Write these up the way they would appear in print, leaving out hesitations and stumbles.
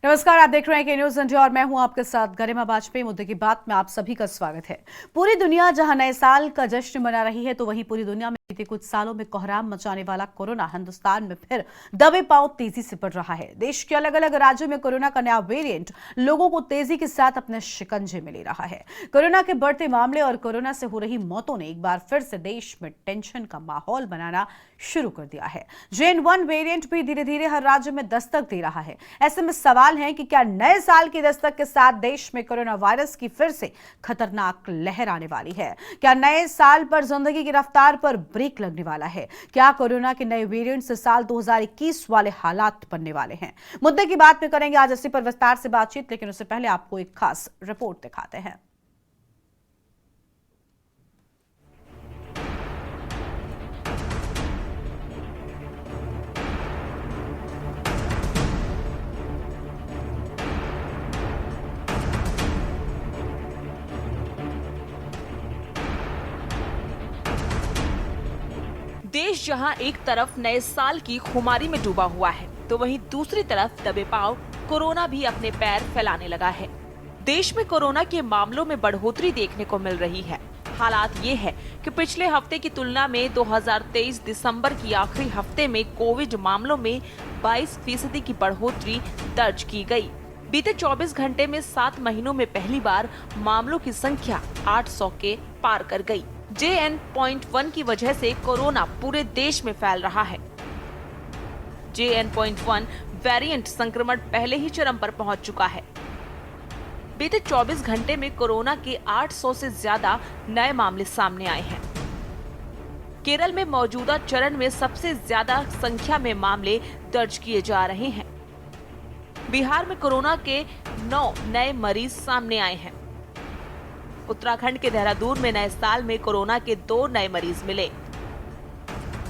नमस्कार, आप देख रहे हैं के न्यूज इंडिया और मैं हूं आपके साथ गरिमा वाजपेयी। मुद्दे की बात में आप सभी का स्वागत है। पूरी दुनिया जहां नए साल का जश्न मना रही है, तो वहीं पूरी दुनिया में बीते कुछ सालों में कोहराम मचाने वाला कोरोना हिंदुस्तान में फिर दबे पांव तेजी से बढ़ रहा है। देश के अलग अलग राज्यों में कोरोना का नया वेरिएंट लोगों को तेजी के साथ अपने शिकंजे में ले रहा है। कोरोना के बढ़ते मामले और कोरोना से हो रही मौतों ने एक बार फिर से देश में टेंशन का माहौल बनाना शुरू कर दिया है। JN.1 वेरिएंट भी धीरे धीरे हर राज्य में दस्तक दे रहा है। ऐसे में सवाल है कि क्या नए साल की दस्तक के साथ देश में कोरोना वायरस की फिर से खतरनाक लहर आने वाली है? क्या नए साल पर जिंदगी की रफ्तार पर ब्रेक लगने वाला है? क्या कोरोना के नए वेरिएंट से साल 2021 वाले हालात बनने वाले हैं? मुद्दे की बात में करेंगे आज इसी पर विस्तार से बातचीत, लेकिन उससे पहले आपको एक खास रिपोर्ट दिखाते हैं। देश जहां एक तरफ नए साल की खुमारी में डूबा हुआ है, तो वहीं दूसरी तरफ दबे पांव कोरोना भी अपने पैर फैलाने लगा है। देश में कोरोना के मामलों में बढ़ोतरी देखने को मिल रही है। हालात ये है कि पिछले हफ्ते की तुलना में 2023 दिसंबर की आखिरी हफ्ते में कोविड मामलों में 22% की बढ़ोतरी दर्ज की गई। बीते 24 घंटे में 7 महीनों में पहली बार मामलों की संख्या 800 के पार कर गई। JN.1 की वजह से कोरोना पूरे देश में फैल रहा है। JN.1 वेरिएंट संक्रमण पहले ही चरम पर पहुंच चुका है। बीते 24 घंटे में कोरोना के 800 से ज्यादा नए मामले सामने आए हैं। केरल में मौजूदा चरण में सबसे ज्यादा संख्या में मामले दर्ज किए जा रहे हैं। बिहार में कोरोना के 9 नए मरीज सामने आए हैं। उत्तराखंड के देहरादून में नए साल में कोरोना के 2 नए मरीज मिले।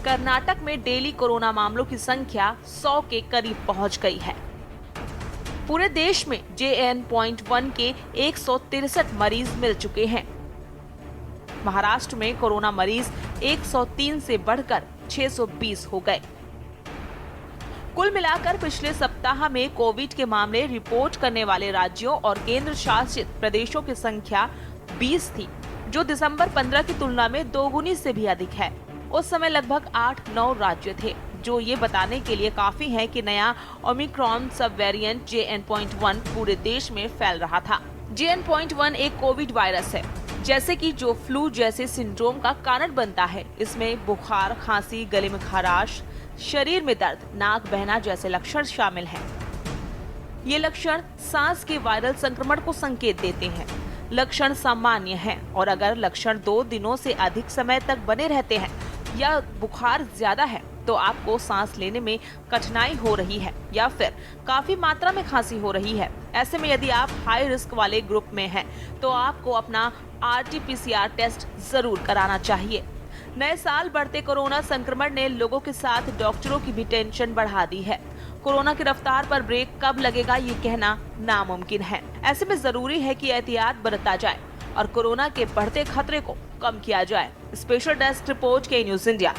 कर्नाटक में डेली कोरोना मामलों की संख्या 100 के करीब पहुंच गई है। पूरे देश में JN.1 के 163 मरीज मिल चुके हैं। महाराष्ट्र में कोरोना मरीज 103 से बढ़कर 620 हो गए। कुल मिलाकर पिछले सप्ताह में कोविड के मामले रिपोर्ट करने वाले राज्यों और केंद्र शासित प्रदेशों की संख्या 20 थी, जो दिसंबर 15 की तुलना में दोगुनी से भी अधिक है। उस समय लगभग 8-9 राज्य थे, जो ये बताने के लिए काफी है कि नया ओमिक्रॉन सब वेरिएंट JN.1 पूरे देश में फैल रहा था। JN.1 एक कोविड वायरस है, जैसे कि जो फ्लू जैसे सिंड्रोम का कारण बनता है। इसमें बुखार, खांसी, गले में खराश, शरीर में दर्द, नाक बहना जैसे लक्षण शामिल हैं। ये लक्षण सांस के वायरल संक्रमण को संकेत देते हैं। लक्षण सामान्य हैं और अगर लक्षण 2 दिनों से अधिक समय तक बने रहते हैं या बुखार ज्यादा है, तो आपको सांस लेने में कठिनाई हो रही है या फिर काफी मात्रा में खांसी हो रही है। ऐसे में यदि आप हाई रिस्क वाले ग्रुप में हैं, तो आपको अपना RT-PCR टेस्ट जरूर कराना चाहिए। नए साल बढ़ते कोरोना संक्रमण ने लोगों के साथ डॉक्टरों की भी टेंशन बढ़ा दी है। कोरोना की रफ्तार पर ब्रेक कब लगेगा, ये कहना नामुमकिन है। ऐसे में जरूरी है कि एहतियात बरता जाए और कोरोना के बढ़ते खतरे को कम किया जाए। स्पेशल डेस्क रिपोर्ट के न्यूज इंडिया।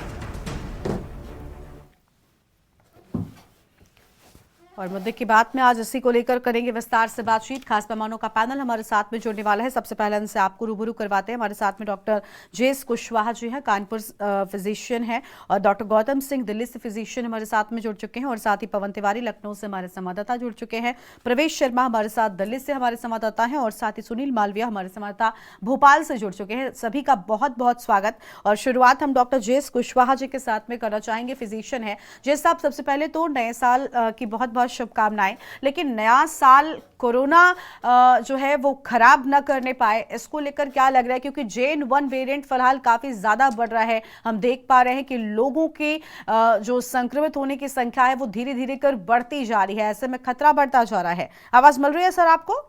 और मुद्दे की बात में आज इसी को लेकर करेंगे विस्तार से बातचीत। खास मेहमानों का पैनल हमारे साथ में जुड़ने वाला है। सबसे पहले इनसे आपको रूबरू करवाते हैं। हमारे साथ में डॉक्टर JS कुशवाहा जी हैं, कानपुर फिजिशियन हैं, और डॉक्टर गौतम सिंह दिल्ली से फिजिशियन हमारे साथ में जुड़ चुके हैं, और साथ ही पवन तिवारी लखनऊ से हमारे संवाददाता जुड़ चुके हैं। प्रवेश शर्मा हमारे साथ दिल्ली से हमारे संवाददाता हैं, और साथ ही सुनील मालविया हमारे संवाददाता भोपाल से जुड़ चुके हैं। सभी का बहुत बहुत स्वागत। और शुरुआत हम डॉक्टर JS कुशवाहा जी के साथ में करना चाहेंगे, फिजिशियन है। JS साहब, सबसे पहले तो नए साल की बहुत बहुत शुभकामनाएं। लेकिन नया साल कोरोना जो है वो खराब न करने पाए, इसको लेकर क्या लग रहा है? क्योंकि JN.1 वेरिएंट फिलहाल काफी ज्यादा बढ़ रहा है। हम देख पा रहे हैं कि लोगों के जो संक्रमित होने की संख्या है वो धीरे धीरे कर बढ़ती जा रही है। ऐसे में खतरा बढ़ता जा रहा है। आवाज मिल रही है सर आपको?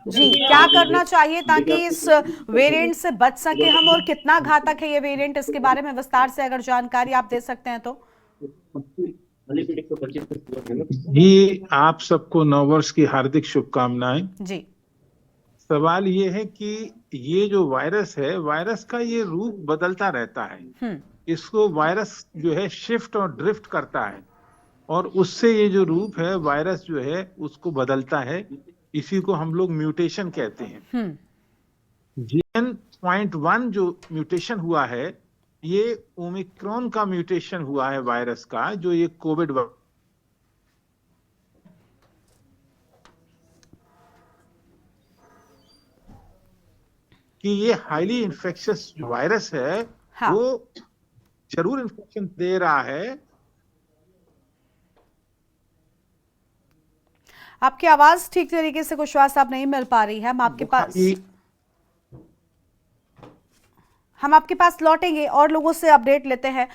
जी, क्या करना चाहिए ताकि इस वेरिएंट से बच सके हम, और कितना घातक है ये वेरिएंट, इसके बारे में विस्तार से अगर जानकारी आप दे सकते हैं तो। जी, आप सबको नववर्ष की हार्दिक शुभकामनाएं। जी, सवाल ये है कि ये जो वायरस है, वायरस का ये रूप बदलता रहता है। इसको वायरस जो है शिफ्ट और ड्रिफ्ट करता है, और उससे ये जो रूप है वायरस जो है उसको बदलता है। इसी को हम लोग म्यूटेशन कहते हैं। JN.1 जो म्यूटेशन हुआ है, ये ओमिक्रॉन का म्यूटेशन हुआ है वायरस का, जो ये कोविड कि ये हाईली इन्फेक्शियस जो वायरस है, हाँ। वो जरूर इन्फेक्शन दे रहा है। आपकी आवाज ठीक तरीके से कुशवाहा साहब नहीं मिल पा रही है। हम आपके पास लौटेंगे और लोगों से अपडेट लेते हैं।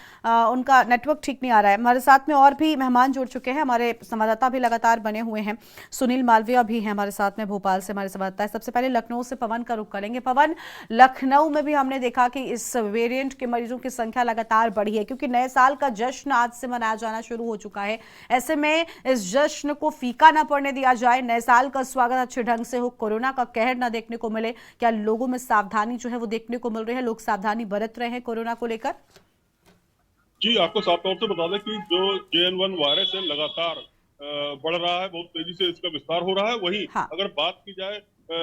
उनका नेटवर्क ठीक नहीं आ रहा है। हमारे साथ में और भी मेहमान जुड़ चुके हैं, हमारे संवाददाता भी लगातार बने हुए हैं। सुनील मालविया भी हैं हमारे साथ में, भोपाल से हमारे संवाददाता है। सबसे पहले लखनऊ से पवन का रुख करेंगे। पवन, लखनऊ में भी हमने देखा कि इस वेरिएंट के मरीजों की संख्या लगातार बढ़ी है, क्योंकि नए साल का जश्न आज से मनाया जाना शुरू हो चुका है। ऐसे में इस जश्न को फीका ना पड़ने दिया जाए, नए साल का स्वागत अच्छे ढंग से हो, कोरोना का कहर ना देखने को मिले। क्या लोगों में सावधानी जो है वो देखने को मिल रही है? लोग सावधानी बरत रहे हैं कोरोना को लेकर? जी, आपको साफ तौर से बता दें कि जो JN.1 वायरस है लगातार बढ़ रहा है, बहुत तेजी से इसका विस्तार हो रहा है। वहीं हाँ। अगर बात की जाए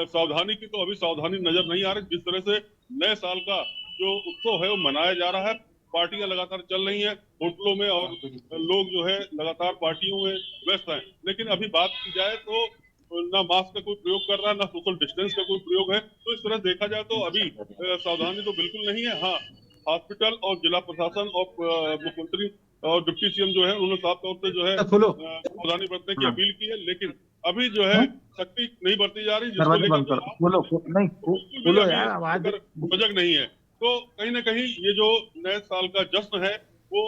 सावधानी की, तो अभी सावधानी नजर नहीं आ रही। जिस तरह से नए साल का जो उत्सव है वो मनाया जा रहा है, पार्टियां लगातार चल रही हैं होटलों में, और लोग जो है लगातार पार्टियों में व्यस्त हैं। लेकिन अभी बात की जाए तो ना मास्क का कोई प्रयोग कर रहा है, ना सोशल डिस्टेंस का कोई प्रयोग है। तो इस तरह देखा जाए तो अभी सावधानी तो बिल्कुल नहीं है। हाँ, हॉस्पिटल और जिला प्रशासन और मुख्यमंत्री और डिप्टी CM जो है, उन्होंने साफ तौर से जो है सावधानी बरतने की अपील की है। लेकिन अभी जो है सख्ती नहीं बरती जा रही, जिसको लेकर सजग नहीं है। तो कहीं ना कहीं ये जो नए साल का जश्न है वो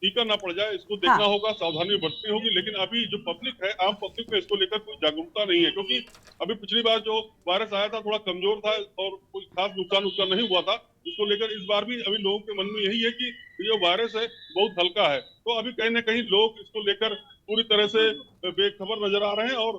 फीका ना पड़ जाए, इसको देखना होगा, सावधानी बरतनी होगी। लेकिन अभी जो पब्लिक है, आम पब्लिक में इसको लेकर कोई जागरूकता नहीं है, क्योंकि अभी पिछली बार जो वायरस आया था थोड़ा कमजोर था और कोई खास नुकसान उसका नहीं हुआ था, जिसको लेकर इस बार भी अभी लोगों के मन में यही है कि ये वायरस है बहुत हल्का है। तो अभी कहीं ना कहीं लोग इसको लेकर पूरी तरह से बेखबर नजर आ रहे हैं, और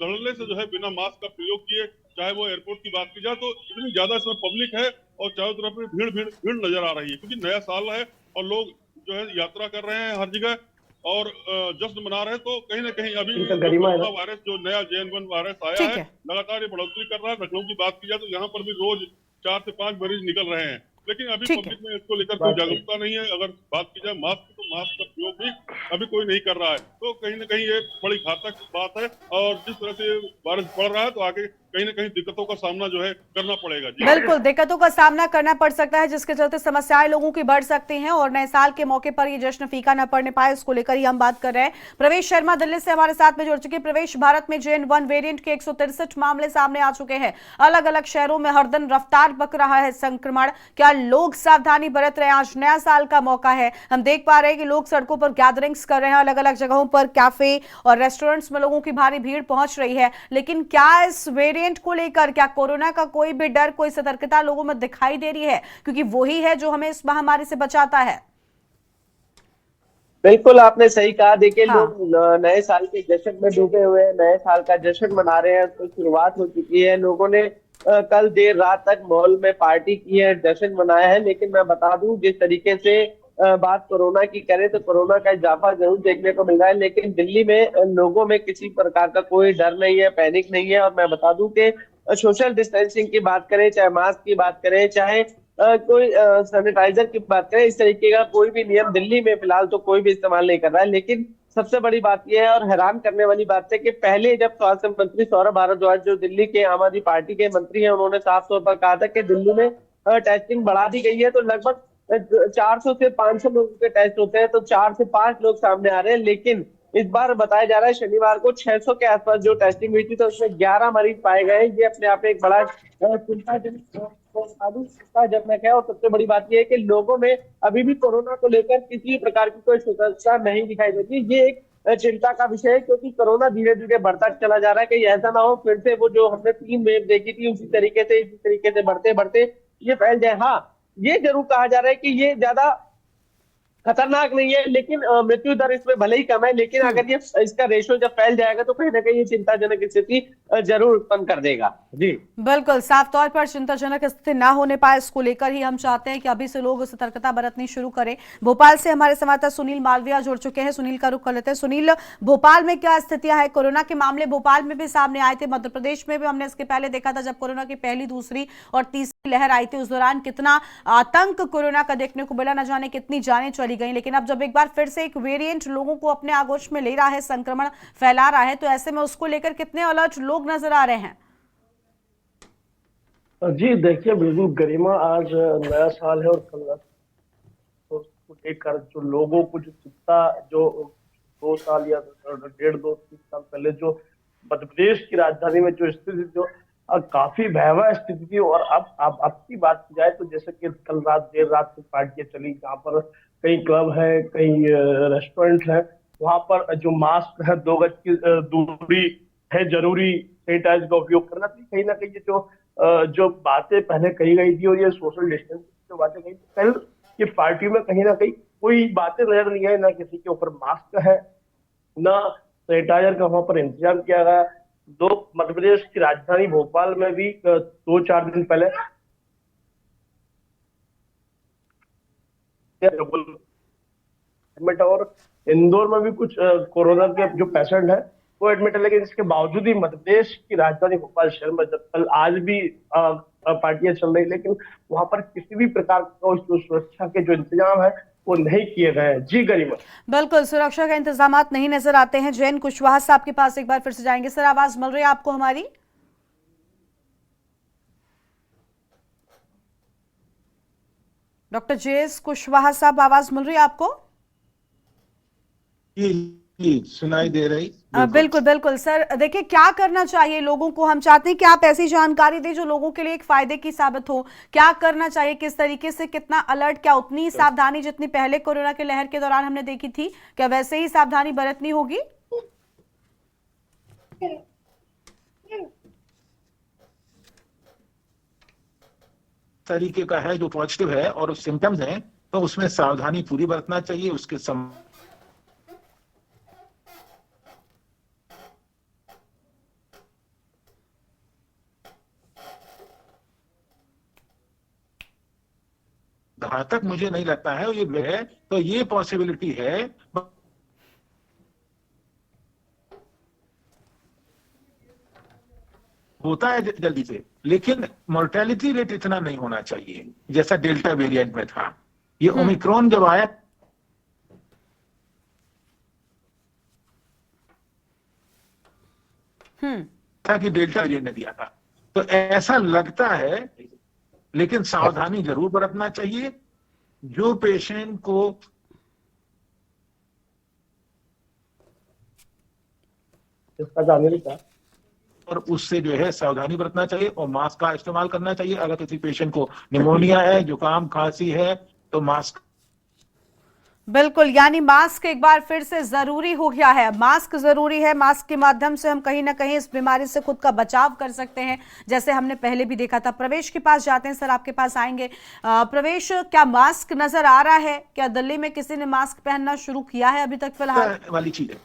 धड़ल्ले से जो है बिना मास्क का प्रयोग किए, चाहे वो एयरपोर्ट की बात की जाए तो इतनी ज्यादा इसमें पब्लिक है और चारों तरफ भीड़ नजर आ रही है, क्योंकि नया साल है और लोग जो है यात्रा कर रहे हैं हर जगह और जश्न मना रहे हैं। तो कहीं ना कहीं अभी कोरोना वायरस जो नया JN.1 वायरस आया है लगातार ये बढ़ोतरी कर रहा है। लखनऊ की बात की जाए तो यहाँ पर भी रोज 4 से 5 मरीज निकल रहे हैं। लेकिन अभी पब्लिक में इसको लेकर कोई जागरूकता नहीं है। अगर बात की जाए मास्क की, तो मास्क का प्रयोग भी अभी कोई नहीं कर रहा है। तो कहीं ना कहीं ये बड़ी घातक बात है, और जिस तरह से वायरस बढ़ रहा है तो आगे कहीं ना कहीं दिक्कतों का सामना जो है करना पड़ेगा। बिल्कुल दिक्कतों का सामना करना पड़ सकता है, जिसके चलते समस्याएं लोगों की बढ़ सकती हैं, और नए साल के मौके पर ये जश्न फीका न पड़ने पाए, उसको लेकर ही हम बात कर रहे हैं। प्रवेश शर्मा दिल्ली से हमारे साथ में जुड़ चुके हैं। प्रवेश, भारत में JN.1 वेरिएंट के 163 मामले सामने आ चुके हैं। अलग अलग शहरों में हर दिन रफ्तार पकड़ रहा है संक्रमण। क्या लोग सावधानी बरत रहे हैं? आज नया साल का मौका है, हम देख पा रहे हैं कि लोग सड़कों पर गैदरिंग्स कर रहे हैं, अलग अलग जगहों पर कैफे और रेस्टोरेंट्स में लोगों की भारी भीड़ पहुंच रही है। लेकिन क्या इस वेरिएंट को लेकर क्या कोरोना का कोई भी डर, कोई सतर्कता लोगों में दिखाई दे रही है? क्योंकि वही है जो हमें इस महामारी से बचाता है। बिल्कुल, आपने सही कहा। देखिए, लोग नए साल के जश्न में डूबे हुए हैं, नए साल का जश्न मना रहे हैं। तो शुरुआत हो चुकी है, लोगों ने कल देर रात तक मॉल में पार्टी की है, जश्न मनाया है। लेकिन मैं बता दूं, जिस तरीके से बात कोरोना की करें तो कोरोना का इजाफा जरूर देखने को मिल रहा है, लेकिन दिल्ली में लोगों में किसी प्रकार का कोई डर नहीं है, पैनिक नहीं है। और मैं बता दूं कि सोशल डिस्टेंसिंग की बात करें, चाहे मास्क की बात करें, चाहे कोई सैनिटाइजर की बात करें, इस तरीके का कोई भी नियम दिल्ली में फिलहाल तो कोई भी इस्तेमाल नहीं कर रहा है। लेकिन सबसे बड़ी बात यह है और हैरान करने वाली बात है कि पहले जब स्वास्थ्य मंत्री सौरभ भारद्वाज, जो दिल्ली के आम आदमी पार्टी के मंत्री हैं, उन्होंने साफ तौर पर कहा था कि दिल्ली में टेस्टिंग बढ़ा दी गई है, तो लगभग 400 से 500 लोगों के टेस्ट होते हैं, तो 4 से 5 लोग सामने आ रहे हैं। लेकिन इस बार बताया जा रहा है शनिवार को 600 के आसपास जो टेस्टिंग हुई थी, तो उसमें 11 मरीज पाए गए। ये अपने आप में एक बड़ा चिंताजनक है। और सबसे बड़ी बात यह है कि लोगों में अभी भी कोरोना को लेकर किसी प्रकार की कोई सतर्कता नहीं दिखाई देती। ये एक चिंता का विषय है, क्योंकि कोरोना धीरे धीरे बढ़ता चला जा रहा है। कहीं ऐसा ना हो फिर से वो जो हमने 3 वेव देखी थी इसी तरीके से बढ़ते बढ़ते ये फैल जाए। हाँ, ये जरूर कहा जा रहा है कि ये ज्यादा खतरनाक नहीं है, लेकिन मृत्यु दर इसमें भले ही कम है, लेकिन अगर ये इसका रेशो जब फैल जाएगा तो कहीं ना कहीं ये चिंताजनक स्थिति जरूर उत्पन्न कर देगा। जी बिल्कुल, साफ तौर पर चिंताजनक स्थिति ना होने पाए, इसको लेकर ही हम चाहते हैं कि अभी से लोग सतर्कता बरतनी शुरू करें। भोपाल से हमारे संवाददाता सुनील मालविया जुड़ चुके हैं, सुनील का रुख कर लेते हैं। सुनील, भोपाल में क्या स्थितियां हैं? कोरोना के मामले भोपाल में भी सामने आए थे, मध्य प्रदेश में भी हमने इसके पहले देखा था जब कोरोना की पहली, दूसरी और तीसरी लहर आई थी, उस दौरान कितना आतंक कोरोना का देखने को मिला, न जाने कितनी जानें चली गई। लेकिन अब जब एक बार फिर से एक वेरिएंट लोगों को अपने आगोश में ले रहा है, संक्रमण फैला रहा है, तो ऐसे में उसको लेकर कितने अलर्ट लोग नजर आ रहे हैं? जी देखिए, बिल्कुल गरिमा, आज नया साल है और कल रात तो उसको देखकर जो लोगों को जो चिंता, जो 2 साल या 1.5-2-3 साल पहले जो मध्य प्रदेश की राजधानी में जो स्थिति जो काफी भयावह स्थिति थी, और अब की बात की जाए तो जैसे कि कल रात देर रात से पार्टियां चली, जहाँ पर कई क्लब है, कई रेस्टोरेंट है, वहां पर जो मास्क है, 2 गज की दूरी है जरूरी, सैनिटाइजर का उपयोग करना चाहिए। कहीं ना कहीं जो बातें पहले कही गई थी और ये सोशल डिस्टेंस जो बातें कही, कल की पार्टी में कहीं ना कहीं कोई बातें नजर नहीं आई, ना किसी के ऊपर मास्क है, ना सैनिटाइजर का वहां पर इंतजाम किया गया। मध्य प्रदेश की राजधानी भोपाल में भी 2-4 दिन पहले एडमिट, और इंदौर में भी कुछ कोरोना के जो पेशेंट है वो एडमिट है, लेकिन इसके बावजूद ही मध्य प्रदेश की राजधानी भोपाल शहर में जब कल आज भी पार्टियां चल रही, लेकिन वहां पर किसी भी प्रकार का जो सुरक्षा के जो इंतजाम है वो नहीं किए गए हैं। जी गरिमा, बिल्कुल, सुरक्षा के इंतजाम नहीं नजर आते हैं। जयन कुशवाहा साहब के पास एक बार फिर से जाएंगे। सर, आवाज मिल रही है आपको हमारी? डॉक्टर जेएस कुशवाहा साहब, आवाज मिल रही है आपको? सुनाई दे रही? बिल्कुल बिल्कुल सर, देखिए क्या करना चाहिए लोगों को, हम चाहते हैं कि आप ऐसी जानकारी दें जो लोगों के लिए एक फायदे की साबित हो। क्या करना चाहिए, किस तरीके से, कितना अलर्ट, क्या उतनी ही सावधानी जितनी पहले कोरोना के लहर के दौरान हमने देखी थी, क्या वैसे ही सावधानी बरतनी होगी? तरीके का है जो पॉजिटिव है और सिम्टम्स हैं, तो उसमें सावधानी पूरी बरतना चाहिए। उसके घातक मुझे नहीं लगता है ये है, तो ये पॉसिबिलिटी है, होता है जल्दी से, लेकिन मोर्टेलिटी रेट इतना नहीं होना चाहिए जैसा डेल्टा वेरिएंट में था। ये ओमिक्रॉन जब आया था कि डेल्टा वेरिएंट ने दिया था, तो ऐसा लगता है, लेकिन सावधानी जरूर बरतना चाहिए। जो पेशेंट को और उससे जो है सावधानी बरतना चाहिए और मास्क का इस्तेमाल करना चाहिए। अगर किसी पेशेंट को निमोनिया है, जुकाम खांसी है, तो मास्क, बिल्कुल, यानी मास्क एक बार फिर से जरूरी हो गया है। मास्क जरूरी है, मास्क के माध्यम से हम कहीं ना कहीं इस बीमारी से खुद का बचाव कर सकते हैं, जैसे हमने पहले भी देखा था। प्रवेश के पास जाते हैं, सर आपके पास आएंगे। प्रवेश, क्या मास्क नजर आ रहा है? क्या दिल्ली में किसी ने मास्क पहनना शुरू किया है अभी तक फिलहाल? वाली चीज है।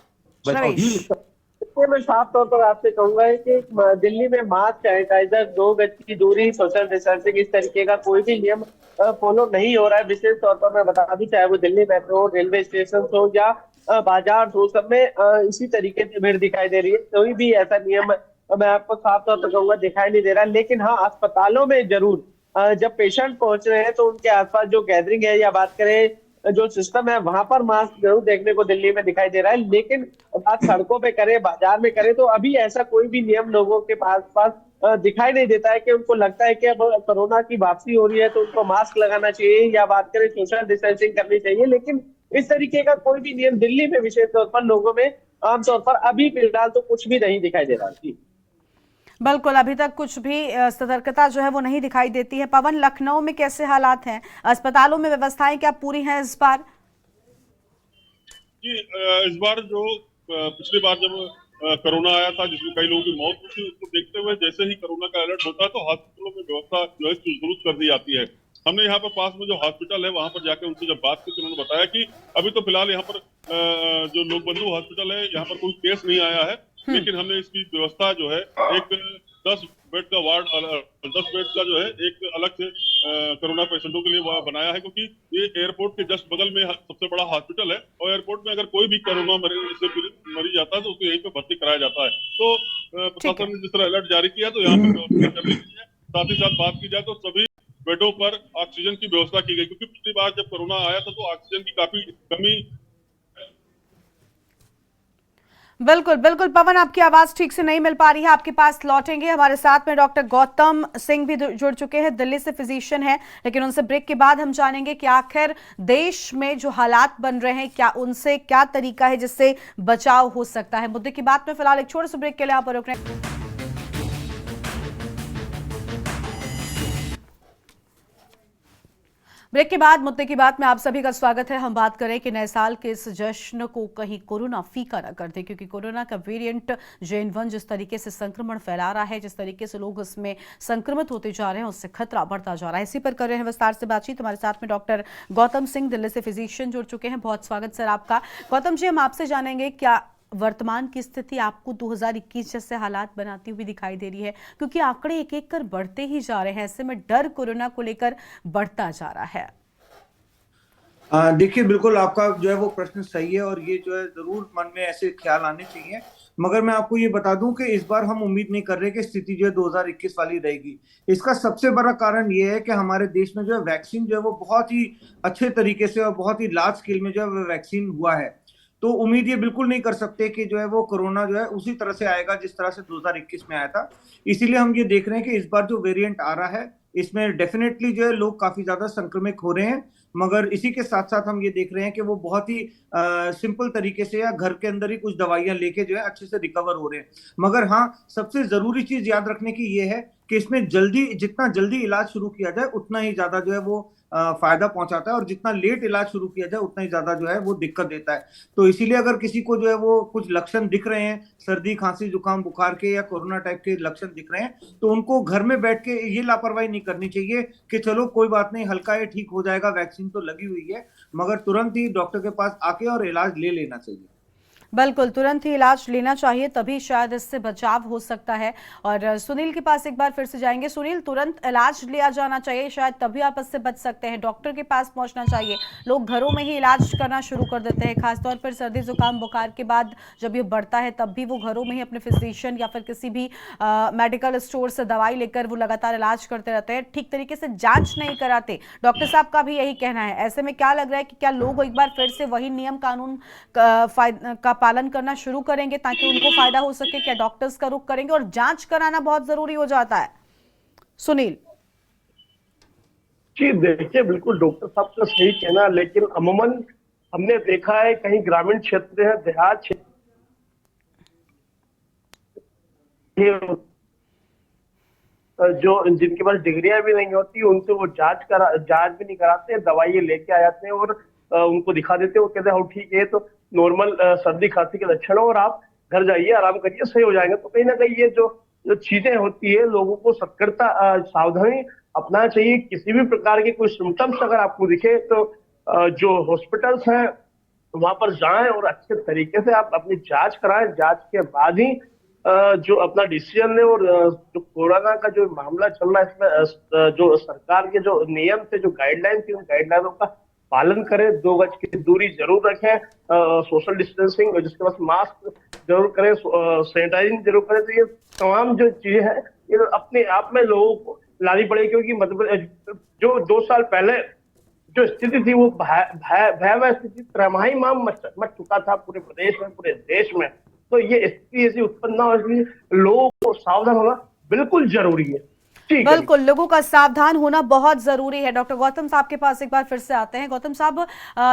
मैं साफ तौर पर आपसे कहूंगा कि दिल्ली में मास्क, सैनिटाइजर, 2 गज की दूरी, सोशल डिस्टेंसिंग, इस तरीके का कोई भी नियम फॉलो नहीं हो रहा है। विशेष तौर पर मैं बता दूं, चाहे वो दिल्ली मेट्रो, रेलवे स्टेशन हो या बाजार हो, सब में इसी तरीके से भीड़ दिखाई दे रही है। कोई भी ऐसा नियम मैं आपको साफ तौर पर कहूंगा दिखाई नहीं दे रहा। लेकिन हाँ, अस्पतालों में जरूर जब पेशेंट पहुंच रहे हैं तो उनके आसपास जो गैदरिंग है या बात करें जो सिस्टम है, वहां पर मास्क जरूर देखने को दिल्ली में दिखाई दे रहा है। लेकिन बात सड़कों पे करें, बाजार में करें, तो अभी ऐसा कोई भी नियम लोगों के पास दिखाई नहीं देता है कि उनको लगता है कि अब कोरोना की वापसी हो रही है तो उनको मास्क लगाना चाहिए या बात करें सोशल डिस्टेंसिंग करनी चाहिए। लेकिन इस तरीके का कोई भी नियम दिल्ली में विशेष तौर पर लोगों में आमतौर पर अभी फिलहाल तो कुछ भी नहीं दिखाई दे रहा है। बिल्कुल, अभी तक कुछ भी सतर्कता जो है वो नहीं दिखाई देती है। पवन, लखनऊ में कैसे हालात हैं? अस्पतालों में व्यवस्थाएं क्या पूरी हैं इस बार? जी, इस बार जो पिछली बार जब कोरोना आया था जिसमें कई लोगों की मौत हुई थी, उसको देखते हुए जैसे ही कोरोना का अलर्ट होता है तो हॉस्पिटलों में व्यवस्था जो है चुस्त दुरुस्त कर दी जाती है। हमने यहाँ पर पास में जो हॉस्पिटल है वहां पर जाके उनसे जब बात की तो उन्होंने बताया कि अभी तो फिलहाल यहाँ पर जो लोकबंधु हॉस्पिटल है यहाँ पर कोई केस नहीं आया है, लेकिन हमने इसकी व्यवस्था जो है एक 10 बेड का वार्ड 10 बेड का जो है एक अलग से कोरोना पेशेंटों के लिए बनाया है, क्योंकि ये एयरपोर्ट के जस्ट बगल में सबसे बड़ा हॉस्पिटल है और एयरपोर्ट में अगर कोई भी कोरोना मरीज से मरीज जाता है तो उसको यहीं पे भर्ती कराया जाता है। तो प्रशासन ने जिस तरह अलर्ट जारी किया तो यहाँ पर व्यवस्था कर ली गई है। साथ ही साथ बात की जाए तो सभी बेडों पर ऑक्सीजन की व्यवस्था की गई, क्योंकि पिछली बार जब कोरोना आया था तो ऑक्सीजन की काफी कमी। बिल्कुल बिल्कुल पवन, आपकी आवाज ठीक से नहीं मिल पा रही है, आपके पास लौटेंगे। हमारे साथ में डॉक्टर गौतम सिंह भी जुड़ चुके हैं, दिल्ली से फिजिशियन हैं, लेकिन उनसे ब्रेक के बाद हम जानेंगे कि आखिर देश में जो हालात बन रहे हैं क्या उनसे क्या तरीका है जिससे बचाव हो सकता है। मुद्दे की बात में फिलहाल एक छोटे से ब्रेक के लिए आप रुक रहे हैं। ब्रेक के बाद मुद्दे की बात में आप सभी का स्वागत है। हम बात करें कि नए साल के इस जश्न को कहीं कोरोना फीका न कर दे, क्योंकि कोरोना का वेरिएंट JN1 जिस तरीके से संक्रमण फैला रहा है, जिस तरीके से लोग उसमें संक्रमित होते जा रहे हैं, उससे खतरा बढ़ता जा रहा है। इसी पर कर रहे हैं विस्तार से बातचीत। हमारे साथ में डॉक्टर गौतम सिंह दिल्ली से फिजिशियन जुड़ चुके हैं। बहुत स्वागत सर आपका। गौतम जी, हम आपसे जानेंगे क्या वर्तमान की स्थिति आपको 2021 जैसे हालात बनाती हुई दिखाई दे रही है, क्योंकि आंकड़े एक एक कर बढ़ते ही जा रहे हैं, ऐसे में डर कोरोना को लेकर बढ़ता जा रहा है। देखिए, बिल्कुल आपका जो है वो प्रश्न सही है और ये जो है जरूर मन में ऐसे ख्याल आने चाहिए, मगर मैं आपको ये बता दूं कि इस बार हम उम्मीद नहीं कर रहे कि स्थिति जो है 2021 वाली रहेगी। इसका सबसे बड़ा कारण ये है कि हमारे देश में जो है वैक्सीन जो है वो बहुत ही अच्छे तरीके से और बहुत ही लार्ज स्केल में जो है वो वैक्सीन हुआ है। तो उम्मीद ये बिल्कुल नहीं कर सकते कि जो है वो कोरोना जो है उसी तरह से आएगा जिस तरह से 2021 में आया था। इसीलिए हम ये देख रहे हैं कि इस बार जो वेरिएंट आ रहा है इसमें डेफिनेटली जो है लोग काफी ज्यादा संक्रमित हो रहे हैं, मगर इसी के साथ साथ हम ये देख रहे हैं कि वो बहुत ही सिंपल तरीके से या घर के अंदर ही कुछ दवाइयां लेके जो है अच्छे से रिकवर हो रहे हैं। मगर हाँ, सबसे जरूरी चीज याद रखने की ये है कि इसमें जितना जल्दी इलाज शुरू किया जाए उतना ही ज्यादा जो है वो फायदा पहुंचाता है, और जितना लेट इलाज शुरू किया जाए उतना ही ज्यादा जो है वो दिक्कत देता है। तो इसीलिए अगर किसी को जो है वो कुछ लक्षण दिख रहे हैं, सर्दी खांसी जुकाम बुखार के या कोरोना टाइप के लक्षण दिख रहे हैं, तो उनको घर में बैठ के ये लापरवाही नहीं करनी चाहिए कि चलो कोई बात नहीं, हल्का है, ठीक हो जाएगा, वैक्सीन तो लगी हुई है, मगर तुरंत ही डॉक्टर के पास आके और इलाज ले लेना चाहिए। बिल्कुल, तुरंत ही इलाज लेना चाहिए, तभी शायद इससे बचाव हो सकता है। और सुनील के पास एक बार फिर से जाएंगे। सुनील, तुरंत इलाज लिया जाना चाहिए, शायद तभी आप इससे बच सकते हैं। डॉक्टर के पास पहुंचना चाहिए। लोग घरों में ही इलाज करना शुरू कर देते हैं, खासतौर पर सर्दी जुकाम बुखार के बाद जब ये बढ़ता है तब भी वो घरों में ही अपने फिजिशियन या फिर किसी भी मेडिकल स्टोर से दवाई लेकर वो लगातार इलाज करते रहते हैं, ठीक तरीके से जाँच नहीं कराते। डॉक्टर साहब का भी यही कहना है। ऐसे में क्या लग रहा है कि क्या लोग एक बार फिर से वही नियम कानून का पालन करना शुरू करेंगे ताकि उनको फायदा हो सके? क्या डॉक्टर्स का रुख करेंगे? और जांच कराना बहुत जरूरी हो जाता है। सुनील जी, देखिए, बिल्कुल डॉक्टर साहब का सही कहना, लेकिन अमूमन हमने देखा है कहीं ग्रामीण क्षेत्र है, देहात क्षेत्र जो जिनके पास डिग्रियां भी नहीं होती उनसे वो जांच भी नहीं कराते, दवाइयां लेके आ जाते हैं और उनको दिखा देते हैं। वो कहते हैं हाँ ठीक है, तो नॉर्मल सर्दी खांसी के लक्षण हो और आप घर जाइए, आराम करिए, सही हो जाएंगे। तो कहीं ना कहीं ये जो चीजें होती है, लोगों को सतर्कता सावधानी अपनाना चाहिए। किसी भी प्रकार के कोई सिम्टम्स अगर आपको दिखे तो जो हॉस्पिटल्स हैं वहां पर जाएं और अच्छे तरीके से आप अपनी जांच कराएं। जांच के बाद ही जो अपना डिसीजन ले। और जो कोरोना का जो मामला चल रहा है इसमें जो सरकार के जो नियम थे, जो गाइडलाइन थी, उन गाइडलाइनों का पालन करें। 2 गज की दूरी जरूर रखें, सोशल डिस्टेंसिंग, जिसके पास मास्क जरूर करें, सैनिटाइजिंग जरूर करें। तो ये तमाम जो चीजें हैं ये अपने आप में लोगों को लानी पड़ेगी, क्योंकि मतलब जो 2 साल पहले जो स्थिति थी वो भयावह स्थिति, त्रयमाही माम मच चुका था पूरे प्रदेश में, पूरे देश में। तो ये स्थिति ऐसी उत्पन्न ना हो, इसलिए लोगों को सावधान होना बिल्कुल जरूरी है। बिल्कुल, लोगों का सावधान होना बहुत जरूरी है। डॉक्टर गौतम साहब के पास एक बार फिर से आते हैं। गौतम साहब,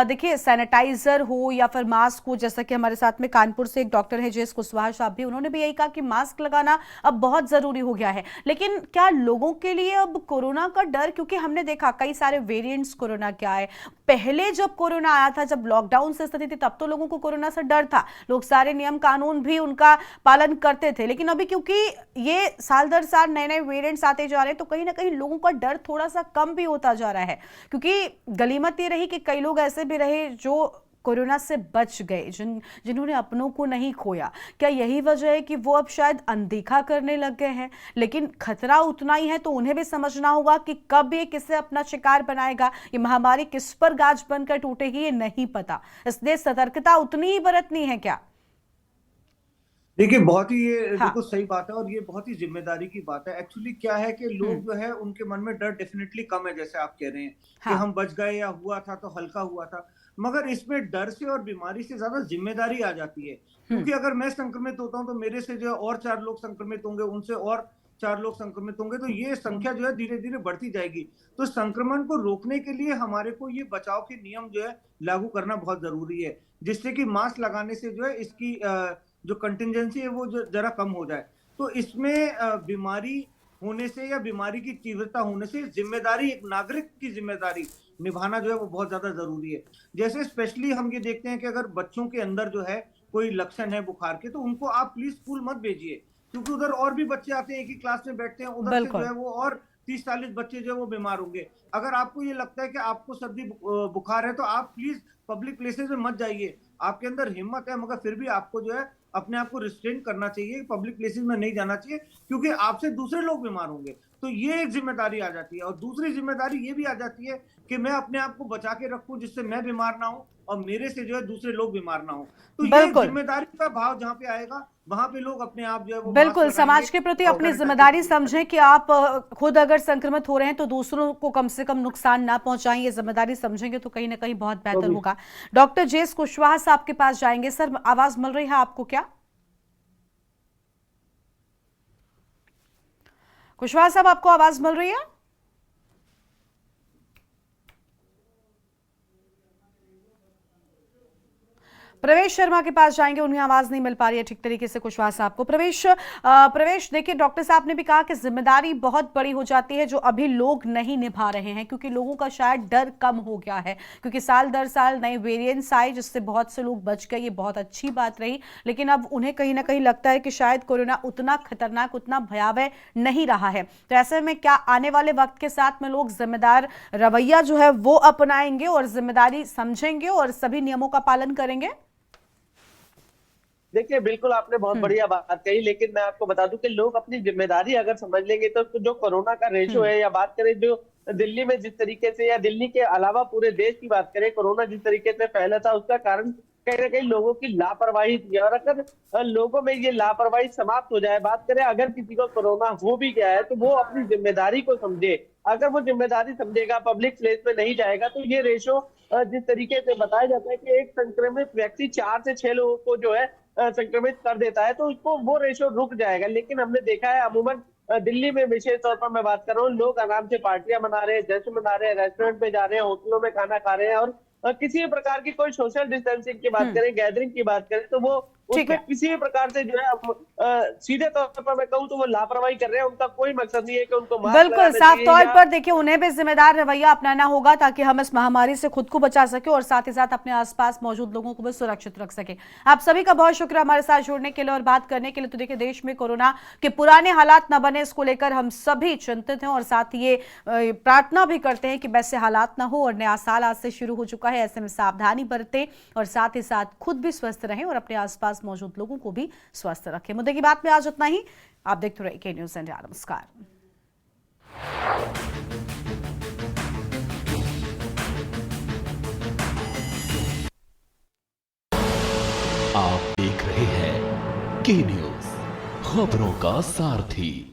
देखिए, सैनिटाइजर हो या फिर मास्क हो, जैसा कि हमारे साथ में कानपुर से एक डॉक्टर है JS कुशवाहा साहब भी, उन्होंने भी यही कहा कि मास्क लगाना अब बहुत जरूरी हो गया है। लेकिन क्या लोगों के लिए अब कोरोना का डर, क्योंकि हमने देखा कई सारे वेरिएंट्स कोरोना के आए, पहले जब कोरोना आया था, जब लॉकडाउन से स्थिति थी, तब तो लोगों को कोरोना से डर था, लोग सारे नियम कानून भी उनका पालन करते थे। लेकिन अभी क्योंकि ये साल दर साल नए नए वेरिएंट्स आते जा रहे हैं, तो कहीं ना कहीं लोगों का डर थोड़ा सा कम भी होता जा रहा है। क्योंकि गलीमत ये रही कि कई लोग ऐसे भी रहे जो कोरोना से बच गए, जिन्होंने अपनों को नहीं खोया। क्या यही वजह है कि वो अब शायद अनदेखा करने लग गए हैं? लेकिन खतरा उतना ही है, तो उन्हें भी समझना होगा कि कब ये किसे अपना शिकार बनाएगा, ये महामारी किस पर गाज बनकर टूटेगी, ये नहीं पता। इसलिए सतर्कता उतनी ही बरतनी है क्या? देखिए, बहुत ही ये हाँ। बिल्कुल सही बात है और ये बहुत ही जिम्मेदारी की बात है। एक्चुअली क्या है कि लोग जो है उनके मन में डर डेफिनेटली कम है, जैसे आप कह रहे हैं हाँ। कि हम बच गए या हुआ था तो हल्का हुआ था, मगर इसमें डर से और बीमारी से ज्यादा जिम्मेदारी आ जाती है। क्योंकि अगर मैं संक्रमित होता हूं तो मेरे से जो है और 4 लोग संक्रमित होंगे, उनसे और 4 लोग संक्रमित होंगे, तो ये संख्या जो है धीरे धीरे बढ़ती जाएगी। तो संक्रमण को रोकने के लिए हमारे को ये बचाव के नियम जो है लागू करना बहुत जरूरी है, जिससे कि मास्क लगाने से जो है इसकी जो कंटिजेंसी है वो जो जरा कम हो जाए। तो इसमें बीमारी होने से या बीमारी की तीव्रता होने से जिम्मेदारी, एक नागरिक की जिम्मेदारी निभाना जो है वो बहुत ज्यादा जरूरी है। जैसे स्पेशली हम ये देखते हैं कि अगर बच्चों के अंदर जो है कोई लक्षण है बुखार के, तो उनको आप प्लीज स्कूल मत भेजिए, क्योंकि उधर और भी बच्चे आते हैं, एक ही क्लास में बैठते हैं, उधर से जो है वो और 30-40 बच्चे जो है वो बीमार होंगे। अगर आपको ये लगता है कि आपको सर्दी बुखार है, तो आप प्लीज पब्लिक प्लेसेस में मत जाइए। आपके अंदर हिम्मत है, मगर फिर भी आपको जो है अपने आप को रिस्ट्रेन करना चाहिए, पब्लिक प्लेसेस में नहीं जाना चाहिए, क्योंकि आपसे दूसरे लोग बीमार होंगे। तो ये एक जिम्मेदारी आ जाती है। और दूसरी जिम्मेदारी ये भी आ जाती है कि मैं अपने आप को बचा के रखूं, जिससे मैं बीमार ना हूं और मेरे से जो है दूसरे लोग बीमार ना हो। तो ये जिम्मेदारी का भाव जहाँ पे आएगा, वहां पे लोग अपने आप जो है वो बिल्कुल समाज के प्रति अपनी जिम्मेदारी समझें कि आप खुद अगर संक्रमित हो रहे हैं तो दूसरों को कम से कम नुकसान ना पहुंचाएं। ये जिम्मेदारी समझेंगे तो कहीं ना कहीं बहुत बेहतर होगा। डॉक्टर जेएस कुशवाहा साहब के पास जाएंगे। सर, आवाज मिल रही है आपको क्या? कुशवाहा साहब, आपको आवाज मिल रही है? प्रवेश शर्मा के पास जाएंगे, उन्हें आवाज नहीं मिल पा रही है ठीक तरीके से कुशवाहा साहब को। प्रवेश, देखिए, डॉक्टर साहब ने भी कहा कि जिम्मेदारी बहुत बड़ी हो जाती है जो अभी लोग नहीं निभा रहे हैं, क्योंकि लोगों का शायद डर कम हो गया है, क्योंकि साल दर साल नए वेरिएंट्स आए जिससे बहुत से लोग बच गए। ये बहुत अच्छी बात रही, लेकिन अब उन्हें कहीं ना कहीं लगता है कि शायद कोरोना उतना खतरनाक, उतना भयावह नहीं रहा है। तो ऐसे में क्या आने वाले वक्त के साथ में लोग जिम्मेदार रवैया जो है वो अपनाएंगे और जिम्मेदारी समझेंगे और सभी नियमों का पालन करेंगे? देखिए, बिल्कुल आपने बहुत बढ़िया बात कही, लेकिन मैं आपको बता दूं कि लोग अपनी जिम्मेदारी अगर समझ लेंगे तो जो कोरोना का रेशो है, या बात करें जो दिल्ली में जिस तरीके से, या दिल्ली के अलावा पूरे देश की बात करें, कोरोना जिस तरीके से फैला था, उसका कारण कहीं ना कहीं लोगों की लापरवाही थी। और अगर लोगों में ये लापरवाही समाप्त हो जाए, बात करें अगर किसी को कोरोना हो भी गया है तो वो अपनी जिम्मेदारी को समझे। अगर वो जिम्मेदारी समझेगा, पब्लिक प्लेस में नहीं जाएगा, तो ये रेशो जिस तरीके से बताया जाता है कि एक संक्रमित व्यक्ति 4 से 6 लोगों को जो है संक्रमित कर देता है, तो उसको वो रेशो रुक जाएगा। लेकिन हमने देखा है अमूमन दिल्ली में, विशेष तौर पर मैं बात कर रहा हूँ, लोग आराम से पार्टियां मना रहे हैं, जश्न मना रहे हैं, रेस्टोरेंट पे जा रहे हैं, होटलों में खाना खा रहे हैं, और किसी भी प्रकार की कोई सोशल डिस्टेंसिंग की बात करें, गैदरिंग की बात करें, तो वो उसमें किसी भी प्रकार से जो है सीधे तौर पर मैं कहूँ तो वो लापरवाही कर रहे हैं। उनका कोई मकसद नहीं है कि उनको बिल्कुल साफ तौर पर देखिए, उन्हें भी जिम्मेदार रवैया अपनाना होगा ताकि हम इस महामारी से खुद को बचा सके और साथ ही साथ अपने आसपास मौजूद लोगों को भी सुरक्षित रख सके। आप सभी का बहुत शुक्रिया हमारे साथ जुड़ने के लिए और बात करने के लिए। तो देखिए, देश में कोरोना के पुराने हालात न बने, इसको लेकर हम सभी चिंतित हैं और साथ ही ये प्रार्थना भी करते हैं कि वैसे हालात ना हो। और नया साल आज से शुरू हो चुका है, ऐसे में सावधानी बरतें और साथ ही साथ खुद भी स्वस्थ रहें और अपने आसपास मौजूद लोगों को भी स्वस्थ रखें। मुद्दे की बात में आज इतना ही। आप देखते रहिए के न्यूज़ इंडिया। नमस्कार। आप देख रहे हैं के न्यूज़, खबरों का सारथी।